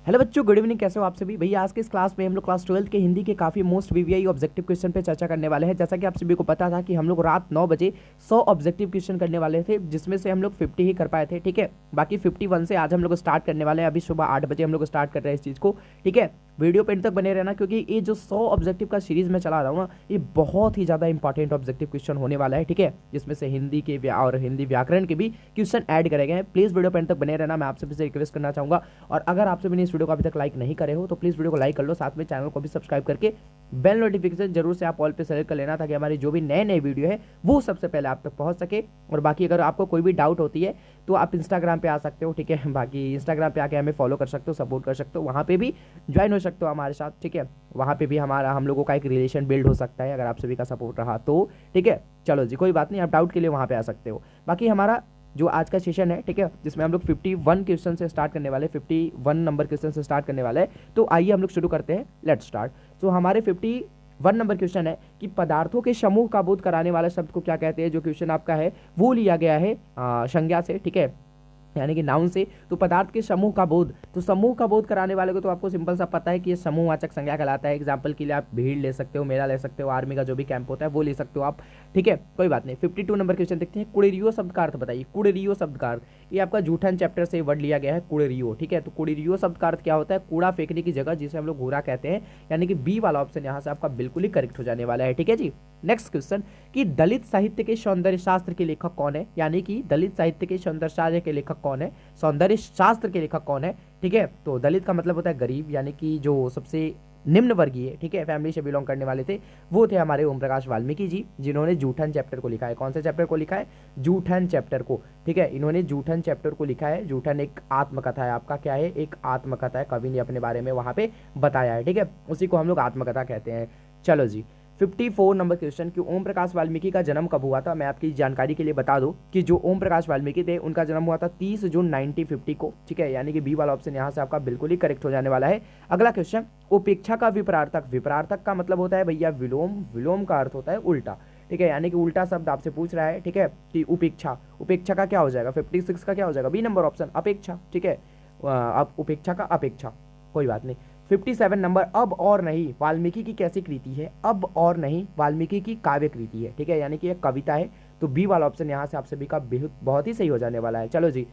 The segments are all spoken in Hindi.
हेलो बच्चों, गुड इवनिंग। कैसे हो आप सभी? भैया आज के इस क्लास में हम लोग क्लास 12 के हिंदी के काफ़ी मोस्ट वीवीआई ऑब्जेक्टिव क्वेश्चन पे चर्चा करने वाले हैं। जैसा कि आप सभी को पता था कि हम लोग रात 9 बजे 100 ऑब्जेक्टिव क्वेश्चन करने वाले थे, जिसमें से हम लोग 50 ही कर पाए थे। ठीक है, बाकी 51 से आज हम लोग स्टार्ट करने वाले हैं। अभी सुबह 8 बजे हम लोग स्टार्ट कर रहे हैं इस चीज़ को। ठीक है, वीडियो पे एंड तक बने रहना, क्योंकि ये जो 100 ऑब्जेक्टिव का सीरीज में चला रहा हूँ ना, ये बहुत ही ज़्यादा इंपॉर्टेंट ऑब्जेक्टिव क्वेश्चन होने वाला है। ठीक है, जिसमें से हिंदी के और हिंदी व्याकरण के भी क्वेश्चन ऐड करे गए हैं। प्लीज़ वीडियो पे एंड तक बने रहना, मैं आप सभी से रिक्वेस्ट करना चाहूँगा। और अगर आप सभी ने इस वीडियो को अभी तक लाइक नहीं करे हो तो प्लीज़ वीडियो को लाइक कर लो, साथ में चैनल को भी सब्सक्राइब करके बेल नोटिफिकेशन जरूर से आप ऑल पे सेलेक्ट कर लेना, ताकि हमारी जो भी नए नए वीडियो है वो सबसे पहले आप तक पहुंच सके। और बाकी अगर आपको कोई भी डाउट होती है तो आप इंस्टाग्राम पे आ सकते हो। ठीक है, बाकी इंस्टाग्राम पे आके हमें फॉलो कर सकते हो, सपोर्ट कर सकते हो, वहाँ पे भी ज्वाइन हो सकते हो हमारे साथ। ठीक है, वहाँ पे भी हम लोगों का एक रिलेशन बिल्ड हो सकता है अगर आप सभी का सपोर्ट रहा तो। ठीक है, चलो जी, कोई बात नहीं, आप डाउट के लिए वहाँ पे आ सकते हो। बाकी हमारा जो आज का सेशन है, ठीक है, जिसमें हम लोग 51 क्वेश्चन से स्टार्ट करने वाले, 51 नंबर क्वेश्चन से स्टार्ट करने वाले हैं। तो आइए हम लोग शुरू करते हैं, लेट्स स्टार्ट। तो हमारे 51 नंबर क्वेश्चन है कि पदार्थों के समूह का बोध कराने वाले शब्द को क्या कहते हैं। जो क्वेश्चन आपका है वो लिया गया है संज्ञा से, ठीक है, यानी कि नाउन से। तो पदार्थ के समूह का बोध, तो समूह का बोध कराने वाले को तो आपको सिंपल सा पता है कि ये समूहवाचक संज्ञा कहलाता है। एग्जांपल के लिए आप भीड़ ले सकते हो, मेला ले सकते हो, आर्मी का जो भी कैंप होता है वो ले सकते हो आप। ठीक है, कोई बात नहीं। 52 नंबर क्वेश्चन देखते हैं, कुड़ेरियो शब्द का अर्थ बताइए। कुड़ेरियो शब्द का अर्थ, ये आपका जूठन चैप्टर से वर्ड लिया गया है, कुड़ेरियो। ठीक है, तो कुड़ेरियो शब्द का अर्थ क्या होता है? कूड़ा फेंकने की जगह, जिसे हम लोग घूरा कहते हैं, यानी कि बी वाला ऑप्शन यहाँ से आपका बिल्कुल ही करेक्ट हो जाने वाला है। ठीक है जी, नेक्स्ट क्वेश्चन कि दलित साहित्य के सौंदर्य शास्त्र के लेखक कौन है। यानी कि दलित साहित्य के सौंदर्य शास्त्र के लेखक कौन है, सौंदर्य शास्त्र के लेखक कौन है। ठीक है, तो दलित का मतलब होता है गरीब, यानी कि जो सबसे निम्न वर्गीय, ठीक है, फैमिली से बिलोंग करने वाले थे, वो थे हमारे ओम प्रकाश वाल्मीकि जी, जिन्होंने जूठन चैप्टर को लिखा है। कौन से चैप्टर को लिखा है? जूठन चैप्टर को। ठीक है, इन्होंने जूठन चैप्टर को लिखा है। जूठन एक आत्मकथा है आपका, क्या है? एक आत्मकथा है, कवि ने अपने बारे में वहां पे बताया है। ठीक है, उसी को हम लोग आत्मकथा कहते हैं। चलो जी, 54 नंबर क्वेश्चन कि ओम प्रकाश वाल्मीकि का जन्म कब हुआ था। मैं आपकी जानकारी के लिए बता दूं कि जो ओम प्रकाश वाल्मीकि थे उनका जन्म हुआ था 30 जून 1950 को। ठीक है, यानी कि बी वाला ऑप्शन यहाँ से आपका बिल्कुल ही करेक्ट हो जाने वाला है। अगला क्वेश्चन, उपेक्षा का विपरार्थक। विपरार्थक का मतलब होता है भैया विलोम, विलोम का अर्थ होता है उल्टा। ठीक है, यानी कि उल्टा शब्द आपसे पूछ रहा है। ठीक है, कि उपेक्षा, उपेक्षा का क्या हो जाएगा? 56 का क्या हो जाएगा? बी नंबर ऑप्शन, अपेक्षा। ठीक है, अब उपेक्षा का अपेक्षा, कोई बात नहीं। 57 नंबर, अब और नहीं वाल्मीकि की कैसी कृति है। अब और नहीं वाल्मीकि की काव्य कृति है। ठीक है, यानी कि एक कविता है। तो बी वाला ऑप्शन यहाँ से आप सभी का बहुत ही सही हो जाने वाला है। चलो जी,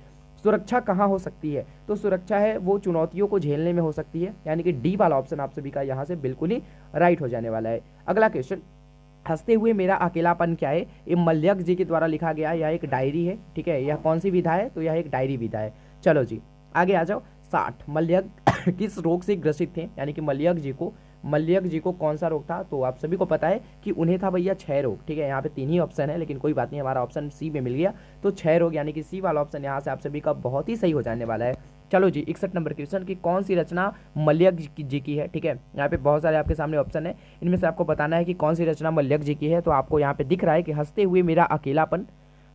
सुरक्षा कहाँ हो सकती है? तो सुरक्षा है वो चुनौतियों को झेलने में हो सकती है, यानी कि डी वाला ऑप्शन आप सभी का यहाँ से बिल्कुल ही राइट हो जाने वाला है। अगला क्वेश्चन, हंसते हुए मेरा अकेलापन क्या है। ये मलयक जी के द्वारा लिखा गया, यह एक डायरी है। ठीक है, यह कौन सी विधा है? तो यह एक डायरी विधा है। चलो जी, आगे आ जाओ। 60, मलयक किस रोग से ग्रसित थे। यानी कि मलयक जी को कौन सा रोग था? तो आप सभी को पता है कि उन्हें था भैया क्षय रोग। ठीक है, यहाँ पे 3 ही ऑप्शन है, लेकिन कोई बात नहीं, हमारा ऑप्शन सी में मिल गया। तो क्षय रोग, यानी कि सी वाला ऑप्शन यहाँ से आप सभी का बहुत ही सही हो जाने वाला है। चलो जी, 61 नंबर क्वेश्चन की कौन सी रचना मलयक जी की है। ठीक है, यहाँ पे बहुत सारे आपके सामने ऑप्शन है, इनमें से आपको बताना है कि कौन सी रचना मलयक जी की है। तो आपको यहाँ पे दिख रहा है कि हंसते हुए मेरा अकेलापन,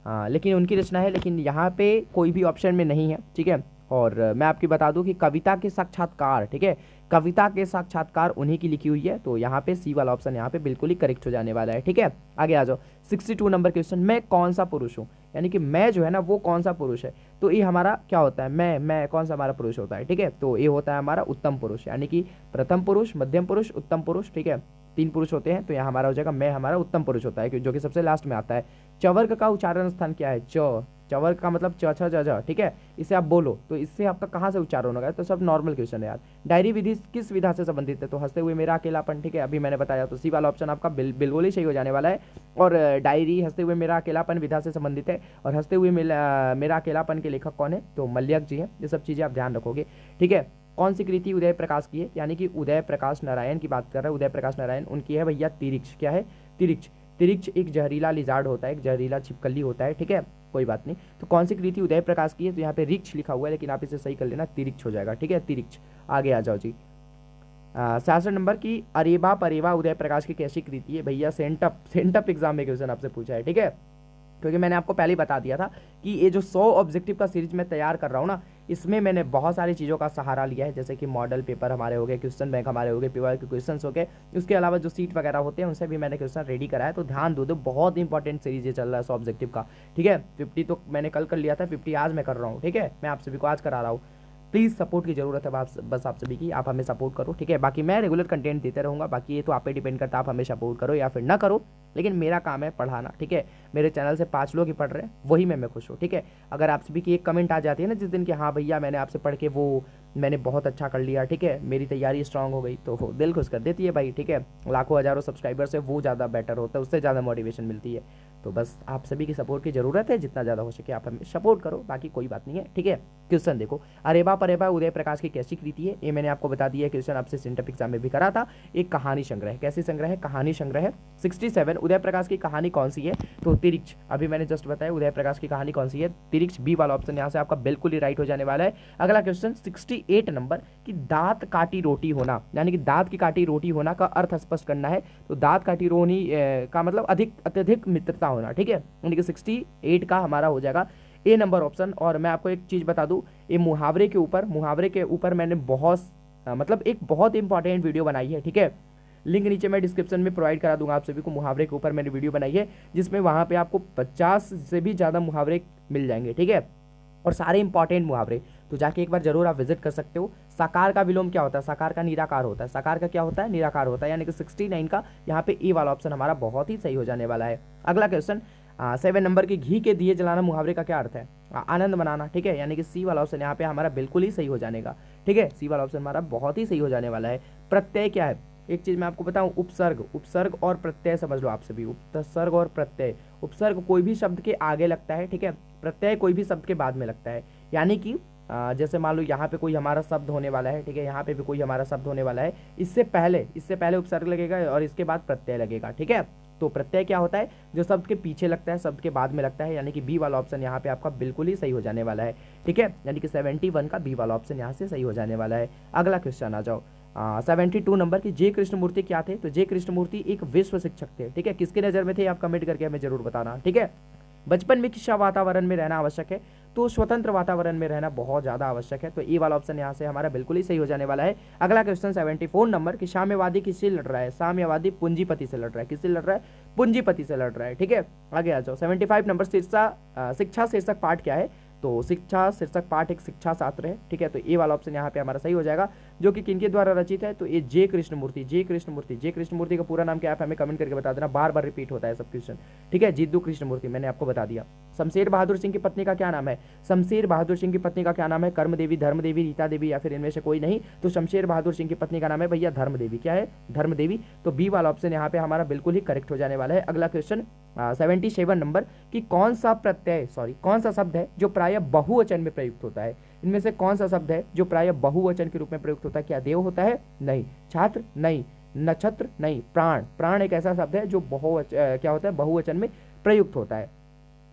लेकिन उनकी रचना है, लेकिन यहाँ पे कोई भी ऑप्शन में नहीं है। ठीक है, और मैं आपकी बता दूं कि कविता के साक्षात्कार, ठीक है, कविता के साक्षात्कार उन्हीं की लिखी हुई है। तो यहाँ पे सी वाला ऑप्शन यहाँ पे बिल्कुल ही करेक्ट हो जाने वाला है। ठीक है, आगे आ जाओ। 62 नंबर क्वेश्चन, मैं कौन सा पुरुष हूँ। यानी कि मैं जो है ना वो कौन सा पुरुष है। तो ये हमारा क्या होता है? मैं कौन सा हमारा पुरुष होता है। ठीक है, तो ये होता है हमारा उत्तम पुरुष, यानी कि प्रथम पुरुष, मध्यम पुरुष, उत्तम पुरुष। ठीक है, 3 पुरुष होते हैं, तो यहाँ हमारा हो जाएगा मैं, हमारा उत्तम पुरुष होता है, जो कि सबसे लास्ट में आता है। चवर्ग का उच्चारण स्थान क्या है? च। चवर्ग का मतलब च छ ज झ। ठीक है, इसे आप बोलो तो इससे आपका कहाँ से उच्चारण होगा? तो सब नॉर्मल क्वेश्चन है यार। डायरी विधि किस विधा से संबंधित है? तो हंसते हुए मेरा अकेलापन। ठीक है, अभी मैंने बताया, तो सी वाला ऑप्शन आपका बिल्कुल ही सही हो जाने वाला है। और डायरी हंसते हुए मेरा अकेलापन विधा से संबंधित है। और हंसते हुए मेरा अकेलापन के लेखक कौन है? तो मलयक जी हैं। ये सब चीज़ें आप ध्यान रखोगे। ठीक है, कौन सी कृति उदय प्रकाश की है? यानी कि उदय प्रकाश नारायण की बात कर रहे हैं। उदय प्रकाश नारायण, उनकी है भैया तिरिक्ष। क्या है? तिरिक्ष। तिरिक्ष एक जहरीला लिजार्ड होता है, एक जहरीला छिपकली होता है। ठीक है, कोई बात नहीं। तो कौन सी कृति उदय प्रकाश की है? तो यहाँ पे रिक्ष लिखा हुआ है, लेकिन आप इसे सही कर लेना, तिरिक्ष हो जाएगा। ठीक है, तिरिक्ष। आगे आ जाओ जी। 66 नंबर की अरेबा परेबा उदय प्रकाश की कैसी कृति है? भैया सेंटअप एग्जाम में क्वेश्चन आपसे पूछा है। ठीक है, क्योंकि मैंने आपको पहले ही बता दिया था कि ये जो 100 ऑब्जेक्टिव का सीरीज मैं तैयार कर रहा हूँ ना, इसमें मैंने बहुत सारी चीज़ों का सहारा लिया है, जैसे कि मॉडल पेपर हमारे हो गए, क्वेश्चन बैंक हमारे हो गए, पीवाई के क्वेश्चन हो गए, उसके अलावा जो सीट वगैरह होते हैं उनसे भी मैंने क्वेश्चन रेडी करा है। तो ध्यान दो, बहुत इंपॉर्टेंट सीरीज ये चल रहा है 100 ऑब्जेक्टिव का। ठीक है, 50 तो मैंने कल कर लिया था, 50 आज मैं कर रहा हूँ। ठीक है, मैं आप सभी को आज करा रहा हूँ। प्लीज़ सपोर्ट की ज़रूरत है बस आप सभी की, आप हमें सपोर्ट करो, ठीक है। बाकी मैं रेगुलर कंटेंट देते रहूँगा, बाकी ये तो आप पे डिपेंड करता है, आप हमें सपोर्ट करो या फिर ना करो, लेकिन मेरा काम है पढ़ाना, ठीक है। मेरे चैनल से 5 लोग ही पढ़ रहे हैं, वही मैं खुश हूँ, ठीक है। अगर आप सभी की एक कमेंट आ जाती है ना जिस दिन कि हाँ भैया मैंने आपसे पढ़ के वो मैंने बहुत अच्छा कर लिया, ठीक है, मेरी तैयारी स्ट्रांग हो गई, तो दिल खुश कर देती है भाई, ठीक है। लाखों हज़ारों सब्सक्राइबर से वो ज़्यादा बेटर होता है, उससे ज़्यादा मोटिवेशन मिलती है। तो बस आप सभी की सपोर्ट की ज़रूरत है, जितना ज़्यादा हो सके आप हमें सपोर्ट करो, बाकी कोई बात नहीं है, ठीक है। क्वेश्चन देखो, अरेबा परेबा उदय प्रकाश की कैसी कृति है, ये मैंने आपको बता दिया है, क्वेश्चन आपसे सिंटअप एग्जाम में भी करा था। एक कहानी संग्रह, कैसी संग्रह है, कहानी संग्रह है। 67 उदय प्रकाश की कहानी कौन सी है, तो तिरिक्ष, अभी मैंने जस्ट बताया उदय प्रकाश की कहानी कौन सी है, तिरिक्ष, बी वाला ऑप्शन यहाँ से आपका बिल्कुल ही राइट हो जाने वाला है। अगला क्वेश्चन 68 नंबर कि दांत काटी रोटी होना, यानी कि दांत की काटी रोटी होना का अर्थ स्पष्ट करना है, तो दांत काटी रोटी का मतलब अत्यधिक मित्रता होना, ठीक है, यानी कि 68 का हमारा हो जाएगा ए नंबर ऑप्शन। और मैं आपको एक चीज़ बता दूं, ये मुहावरे के ऊपर मैंने मतलब एक बहुत इंपॉर्टेंट वीडियो बनाई है, ठीक है। लिंक नीचे मैं डिस्क्रिप्शन में प्रोवाइड करा दूंगा आप सभी को, मुहावरे के ऊपर मैंने वीडियो बनाई है, जिसमें वहाँ पे आपको 50 से भी ज़्यादा मुहावरे मिल जाएंगे, ठीक है, और सारे इंपॉर्टेंट मुहावरे, तो जाके एक बार जरूर आप विजिट कर सकते हो। साकार का विलोम क्या होता है, साकार का निराकार होता है, साकार का क्या होता है, निराकार होता है, यानी कि 69 का यहाँ पे ए वाला ऑप्शन हमारा बहुत ही सही हो जाने वाला है। अगला क्वेश्चन 7 नंबर की घी के दिए जलाना मुहावरे का क्या अर्थ है, आनंद मनाना, ठीक है, यानी कि सी वाला ऑप्शन यहाँ पे हमारा बिल्कुल ही सही हो जानेगा, ठीक है, सी वाला ऑप्शन हमारा बहुत ही सही हो जाने वाला है। प्रत्यय क्या है, एक चीज मैं आपको बताऊं, उपसर्ग और प्रत्यय समझ लो आप सभी, उपसर्ग और प्रत्यय, उपसर्ग कोई भी शब्द के आगे लगता है, ठीक है, प्रत्यय कोई भी शब्द के बाद में लगता है, यानी कि जैसे मान लो यहाँ पे कोई हमारा शब्द होने वाला है, ठीक है, यहाँ पे भी कोई हमारा शब्द होने वाला है, इससे पहले उपसर्ग लगेगा और इसके बाद प्रत्यय लगेगा, ठीक है। तो प्रत्यय क्या होता है, जो शब्द के पीछे लगता है, शब्द के बाद में लगता है, यानी कि बी वाला ऑप्शन यहाँ पे आपका बिल्कुल ही सही हो जाने वाला है, ठीक है, यानी कि 71 का बी वाला ऑप्शन यहाँ से सही हो जाने वाला है। अगला क्वेश्चन आ जाओ 72 नंबर की जे कृष्णमूर्ति क्या थे, तो जे कृष्णमूर्ति एक विश्व शिक्षक थे, ठीक है, किसके नज़र में थे आप कमेंट करके हमें जरूर बताना, ठीक है। बचपन में किस वातावरण में रहना आवश्यक है, तो स्वतंत्र वातावरण में रहना बहुत ज़्यादा आवश्यक है, तो ए वाला ऑप्शन यहाँ से हमारा बिल्कुल ही सही हो जाने वाला है। अगला क्वेश्चन 74 नंबर कि साम्यवादी किससे लड़ रहा है, साम्यवादी पूंजीपति से लड़ रहा है, किससे लड़ रहा है, पूंजीपति से लड़ रहा है, ठीक है। आगे आ जाओ 75 नंबर शिक्षा शीर्षक पाठ क्या है, तो शिक्षा शीर्षक पाठ एक शिक्षा शास्त्र है, ठीक है, तो ए वाला ऑप्शन यहाँ पे हमारा सही हो जाएगा, जो कि किनके द्वारा रचित है, तो ये जे कृष्णमूर्ति का पूरा नाम क्या है आप हमें कमेंट करके बता देना, बार बार रिपीट होता है सब क्वेश्चन, ठीक है, जिद्दू कृष्णमूर्ति मैंने आपको बता दिया। शमशेर बहादुर सिंह की पत्नी का क्या नाम है, शमशेर बहादुर सिंह की पत्नी का क्या नाम है, कर्म देवी, धर्म देवी, रीता देवी, या फिर इनमें से कोई नहीं, तो शमशेर बहादुर सिंह की पत्नी का नाम है भैया धर्म देवी, क्या है, धर्म देवी, तो बी वाला ऑप्शन यहाँ पे हमारा बिल्कुल ही करेक्ट हो जाने वाला है। अगला क्वेश्चन 77 नंबर कि कौन सा शब्द है जो प्रायः बहुवचन में प्रयुक्त होता है, इनमें से कौन सा शब्द है जो प्रायः बहुवचन के रूप में प्रयुक्त होता है, क्या देव होता है, नहीं, छात्र नहीं, नक्षत्र नहीं, प्राण एक ऐसा शब्द है जो क्या होता है बहुवचन में प्रयुक्त होता है।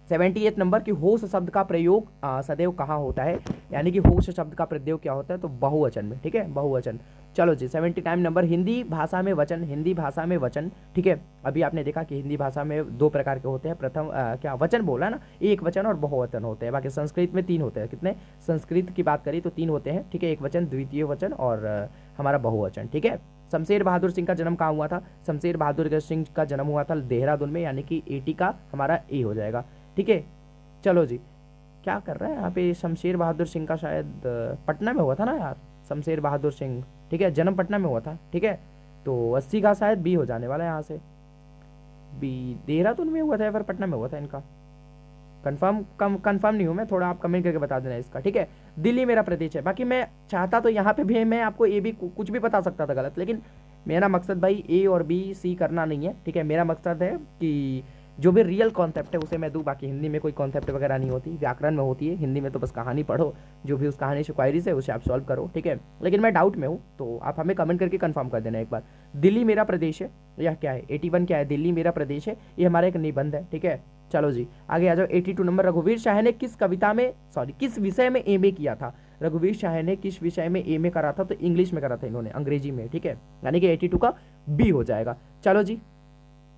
78 नंबर की होश शब्द का प्रयोग सदैव कहाँ होता है, यानी कि होश शब्द का प्रयोग क्या होता है, तो बहुवचन में, ठीक है, बहुवचन। चलो जी 79 नंबर हिंदी भाषा में वचन, ठीक है, अभी आपने देखा कि हिंदी भाषा में 2 प्रकार के होते हैं, प्रथम क्या वचन बोला ना, एक वचन और बहुवचन होते हैं, बाकी संस्कृत में 3 होते हैं, कितने, संस्कृत की बात करी तो 3 होते हैं, ठीक है, एक वचन, द्वितीय वचन और हमारा बहुवचन, ठीक है। शमशेर बहादुर सिंह का जन्म कहाँ हुआ था, शमशेर बहादुर सिंह का जन्म हुआ था देहरादून में, यानी कि 80 का हमारा ए हो जाएगा, ठीक है। चलो जी क्या कर रहा है यहाँ पे, शमशेर बहादुर सिंह का शायद पटना में हुआ था ना यार, शमशेर बहादुर सिंह, ठीक है, जन्म पटना में हुआ था, ठीक है, तो 80 का शायद बी हो जाने वाला है यहाँ से, बी देहरादून में हुआ था या फिर पटना में हुआ था, इनका कंफर्म नहीं हूँ मैं, थोड़ा आप कमेंट करके बता देना इसका, ठीक है। दिल्ली मेरा प्रदेश है, बाकी मैं चाहता तो यहाँ पे भी मैं आपको ए भी कुछ भी बता सकता था गलत, लेकिन मेरा मकसद भाई ए और बी सी करना नहीं है, ठीक है, मेरा मकसद है कि जो भी रियल कॉन्सेप्ट है उसे मैं दूँ, बाकी हिंदी में कोई कॉन्सेप्ट वगैरह नहीं होती, व्याकरण में होती है, हिंदी में तो बस कहानी पढ़ो, जो भी उस कहानी से क्वायरीज है उसे आप सॉल्व करो, ठीक है, लेकिन मैं डाउट में हूँ, तो आप हमें कमेंट करके कंफर्म कर देना एक बार। दिल्ली मेरा प्रदेश है, यह क्या है, 81 क्या है, दिल्ली मेरा प्रदेश है, ये हमारा एक निबंध है, ठीक है। चलो जी आगे आ जाओ 82 नंबर, रघुवीर शाह ने किस विषय में एमए किया था, रघुवीर शाह ने किस विषय में एमए करा था, तो इंग्लिश में करा था इन्होंने, अंग्रेजी में, ठीक है, यानी कि 82 का बी हो जाएगा। चलो जी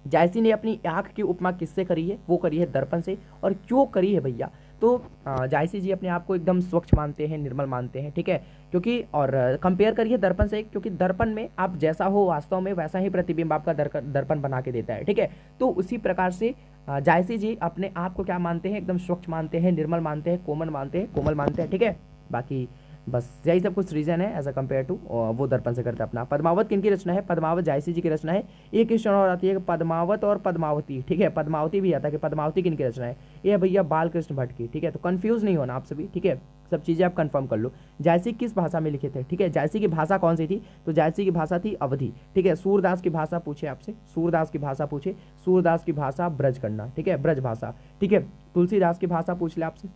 जायसी ने अपनी आंख की उपमा किससे करी है, वो करी है दर्पण से, और क्यों करी है भैया, तो जायसी जी अपने आप को एकदम स्वच्छ मानते हैं, निर्मल मानते हैं, ठीक है, क्योंकि और कंपेयर करिए दर्पण से, क्योंकि दर्पण में आप जैसा हो वास्तव में वैसा ही प्रतिबिंब आपका दर्पण बना के देता है, ठीक है, तो उसी प्रकार से जायसी जी अपने आप को क्या मानते हैं, एकदम स्वच्छ मानते हैं, निर्मल मानते हैं, कोमल मानते हैं, ठीक है। बाकी बस यही सब कुछ रीजन है एज अ कम्पेयर टू वो दर्पण से करते अपना। पद्मावत किनकी रचना है? पद्मावत जायसी जी की रचना है। एक क्वेश्चन और आती है कि पद्मावत और पद्मावती, ठीक है, पद्मावती भी आता है कि पद्मावती किनकी रचना है? ये भैया बालकृष्ण भट्ट की, ठीक है। तो कंफ्यूज नहीं होना आप सभी, ठीक है, सब चीज़ें आप कंफर्म कर लो। जायसी किस भाषा में लिखे थे? ठीक है, जायसी की भाषा कौन सी थी? तो जायसी की भाषा थी अवधी, ठीक है। सूरदास की भाषा पूछे आपसे, सूरदास की भाषा पूछे, सूरदास की भाषा ब्रज करना, ठीक है, ब्रज भाषा, ठीक है। तुलसीदास की भाषा पूछ ले आपसे,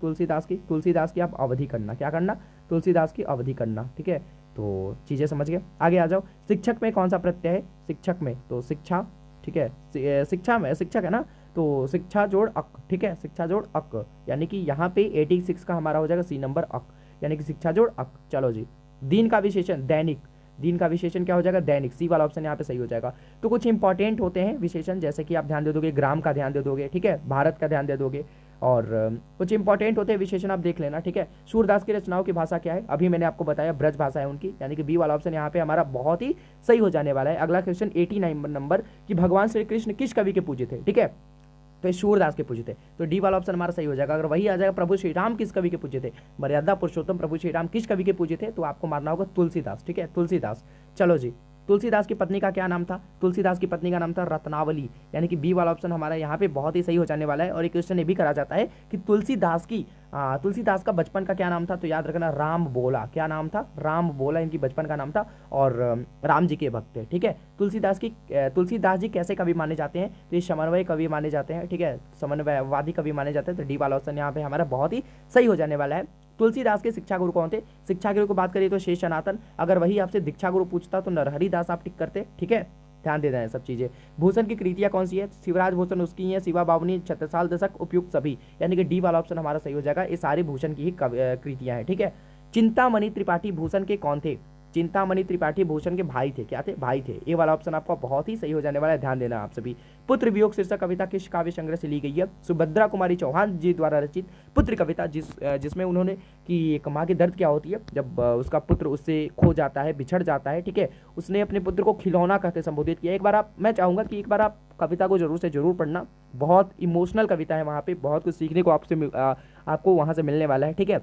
तुलसीदास की आप अवधि करना, क्या करना? तुलसीदास की अवधि करना, ठीक है। तो चीज़ें समझ गए, आगे आ जाओ। शिक्षक में कौन सा प्रत्यय है? शिक्षक में तो शिक्षा, ठीक है, शिक्षा में शिक्षक है ना, तो शिक्षा जोड़ अक, ठीक है, शिक्षा जोड़ अक, यानी कि यहाँ पे 86 का हमारा हो जाएगा सी नंबर अक, यानी कि शिक्षा जोड़ अक। चलो जी, दिन का विशेषण दैनिक, दिन का विशेषण क्या हो जाएगा? दैनिक, सी वाला ऑप्शन यहाँ पे सही हो जाएगा। तो कुछ इंपॉर्टेंट होते हैं विशेषण, जैसे कि आप ध्यान दे दोगे, ग्राम का ध्यान दे दोगे, ठीक है, भारत का ध्यान दे दोगे, और कुछ इंपॉर्टेंट होते हैं विशेषण आप देख लेना, ठीक है। सूरदास की रचनाओं की भाषा क्या है? अभी मैंने आपको बताया ब्रज भाषा है उनकी, यानी कि बी वाला ऑप्शन यहाँ पे हमारा बहुत ही सही हो जाने वाला है। अगला क्वेश्चन 89 नंबर कि भगवान श्री कृष्ण किस कवि के पूजे थे? ठीक है, तो सूरदास के पूजे थे, तो डी वाला ऑप्शन हमारा सही हो जाएगा। अगर वही आ जाएगा प्रभु श्री राम किस कवि के पूजे थे? मर्यादा पुरुषोत्तम प्रभु श्री राम किस कवि के पूजे थे? तो आपको मारना होगा तुलसीदास, ठीक है, तुलसीदास। चलो जी, तुलसीदास की पत्नी का क्या नाम था? तुलसीदास की पत्नी का नाम था रत्नावली, यानी कि बी वाला ऑप्शन हमारा यहाँ पे बहुत ही सही हो जाने वाला है। और एक क्वेश्चन ये भी करा जाता है कि तुलसीदास का बचपन का क्या नाम था? तो याद रखना राम बोला, क्या नाम था? राम बोला इनकी बचपन का नाम था, और राम जी के भक्त थे, ठीक है। तुलसीदास जी कैसे कवि माने जाते हैं? तो ये समन्वय कवि माने जाते हैं, ठीक है, समन्वयवादी कवि माने जाते हैं। तो डी वाला ऑप्शन यहाँ पे हमारा बहुत ही सही हो जाने वाला है। तुलसीदास के शिक्षा गुरु कौन थे? शिक्षा गुरु की बात करिए तो शेष सनातन। अगर वही आपसे दीक्षा गुरु पूछता तो नरहरि दास आप टिक करते, ठीक है, ध्यान दे दें सब चीजें। भूषण की कृतियां कौन सी है? शिवराज भूषण उसकी है, शिवा बावनी, छत्रसाल दशक, उपयुक्त सभी, यानी कि डी वाला ऑप्शन हमारा सही हो जाएगा। ये सारी भूषण की ही कृतियां हैं, ठीक है। चिंतामणि त्रिपाठी भूषण के कौन थे? चिंतामणि त्रिपाठी भूषण के भाई थे, क्या थे? भाई थे। ये वाला ऑप्शन आपका बहुत ही सही हो जाने वाला है, ध्यान देना आप सभी। पुत्र वियोग शीर्षक कविता किस काव्य संग्रह से ली गई है? सुभद्रा कुमारी चौहान जी द्वारा रचित पुत्र कविता, जिसमें उन्होंने कि एक माँ की दर्द क्या होती है जब उसका पुत्र उससे खो जाता है, बिछड़ जाता है, ठीक है, उसने अपने पुत्र को खिलौना कहते संबोधित किया। एक बार मैं चाहूंगा कि एक बार आप कविता को जरूर से जरूर पढ़ना, बहुत इमोशनल कविता है, वहाँ पे बहुत कुछ सीखने को आपको वहाँ से मिलने वाला है, ठीक है।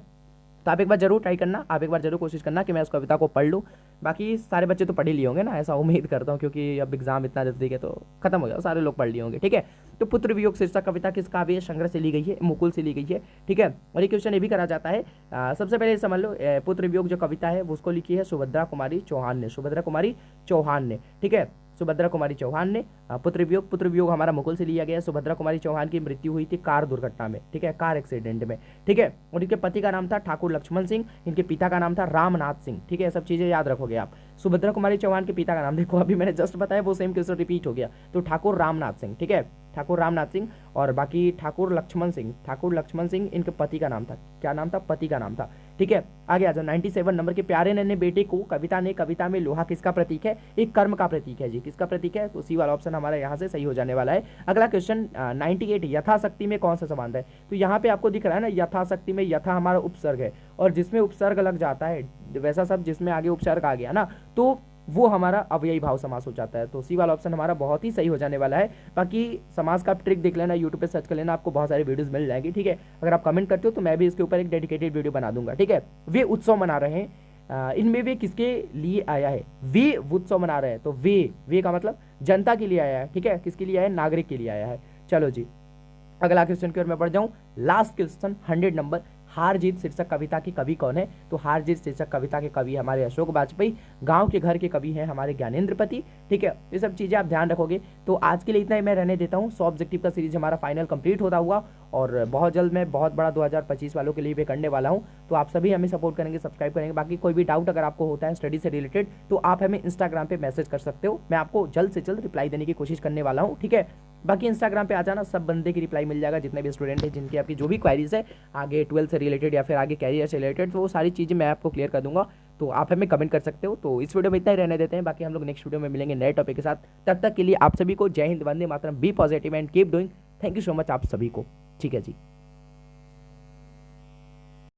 तो आप एक बार जरूर ट्राई करना, आप एक बार जरूर कोशिश करना कि मैं उस कविता को पढ़ लूँ। बाकी सारे बच्चे तो पढ़ ही लिए होंगे ना, ऐसा उम्मीद करता हूँ, क्योंकि अब एग्जाम इतना नजदीक है तो खत्म हो गया, सारे लोग पढ़ लिए होंगे, ठीक है। तो पुत्र वियोग शीर्षक कविता किस काव्य संग्रह से ली गई है? मुकुल से ली गई है, ठीक है। और ये क्वेश्चन ये भी करा जाता है, सबसे पहले समझ लो, पुत्र वियोग जो कविता है वो उसको लिखी है सुभद्रा कुमारी चौहान ने, सुभद्रा कुमारी चौहान ने, ठीक है, सुभद्रा कुमारी चौहान ने। पुत्र वियोग हमारा मुकुल से लिया गया। सुभद्रा कुमारी चौहान की मृत्यु हुई थी कार दुर्घटना में, ठीक है, कार एक्सीडेंट में, ठीक है। और इनके पति का नाम था ठाकुर लक्ष्मण सिंह, इनके पिता का नाम था रामनाथ सिंह, ठीक है, सब चीजें याद रखोगे आप। सुभद्रा कुमारी चौहान के पिता का नाम देखो, अभी मैंने जस्ट बताया वो सेम क्वेश्चन रिपीट हो गया, तो ठाकुर रामनाथ सिंह, ठीक है, ठाकुर रामनाथ सिंह। और बाकी ठाकुर लक्ष्मण सिंह इनके पति का नाम था, क्या नाम था? पति का नाम था, ठीक है। आगे आ जाओ, 97 नंबर के प्यारे नन्हे बेटे को कविता में लोहा किसका प्रतीक है? एक कर्म का प्रतीक है जी, किसका प्रतीक है? तो सी वाला ऑप्शन हमारा यहाँ से सही हो जाने वाला है। अगला क्वेश्चन 98, यथाशक्ति में कौन सा संबंध है? तो यहाँ पे आपको दिख रहा है ना, यथाशक्ति में यथा हमारा उपसर्ग है, और जिसमें उपसर्ग लग जाता है वैसा सब जिसमें आगे उपसर्ग आ गया ना, तो वो हमारा अव्ययी भाव समास हो जाता है। तो सी वाला ऑप्शन हमारा बहुत ही सही हो जाने वाला है। बाकी समास का ट्रिक देख लेना, यूट्यूब पे सर्च कर लेना, आपको बहुत सारी वीडियोस मिल जाएंगी, ठीक है। अगर आप कमेंट करते हो तो मैं भी इसके ऊपर एक डेडिकेटेड वीडियो बना दूंगा, ठीक है। वे उत्सव मना रहे हैं, इनमें वे किसके लिए आया है? वे उत्सव मना रहे हैं, तो वे का मतलब जनता के लिए आया है, ठीक है, किसके लिए आया है? नागरिक के लिए आया है। चलो जी, अगला क्वेश्चन की ओर मैं बढ़ जाऊं, लास्ट क्वेश्चन 100 नंबर, हार जीत शीर्षक कविता के कवि कौन है? तो हार जीत शीर्षक कविता के कवि हमारे अशोक वाजपेयी, गांव के घर के कवि हैं हमारे ज्ञानेंद्रपति, ठीक है। ये सब चीजें आप ध्यान रखोगे। तो आज के लिए इतना ही मैं रहने देता हूँ। 100 ऑब्जेक्टिव का सीरीज हमारा फाइनल कंप्लीट होता हुआ, और बहुत जल्द मैं बहुत बड़ा 2025 वालों के लिए भी करने वाला हूँ। तो आप सभी हमें सपोर्ट करेंगे, सब्सक्राइब करेंगे। बाकी कोई भी डाउट अगर आपको होता है स्टडी से रिलेटेड तो आप हमें इंस्टाग्राम पे मैसेज कर सकते हो, मैं आपको जल्द से जल्द रिप्लाई देने की कोशिश करने वाला हूँ, ठीक है। बाकी इंस्टाग्राम पे आ जाना, सब बंदे की रिप्लाई मिल जाएगा, जितने भी स्टूडेंट हैं जिनकी आपकी जो भी क्वारीज है आगे 12 से रिलेटेड या फिर आगे कैरियर से रिलेटेड, तो वो सारी चीज़ें मैं आपको क्लियर कर दूंगा। तो आप हमें कमेंट कर सकते हो। तो इस वीडियो में इतना ही रहने देते हैं, बाकी हम लोग नेक्स्ट वीडियो में मिलेंगे नए टॉपिक के साथ। तब तक के लिए आप सभी को जय हिंद, वंदे मातरम, be positive and keep doing. Thank you so much आप सभी को, ठीक है जी।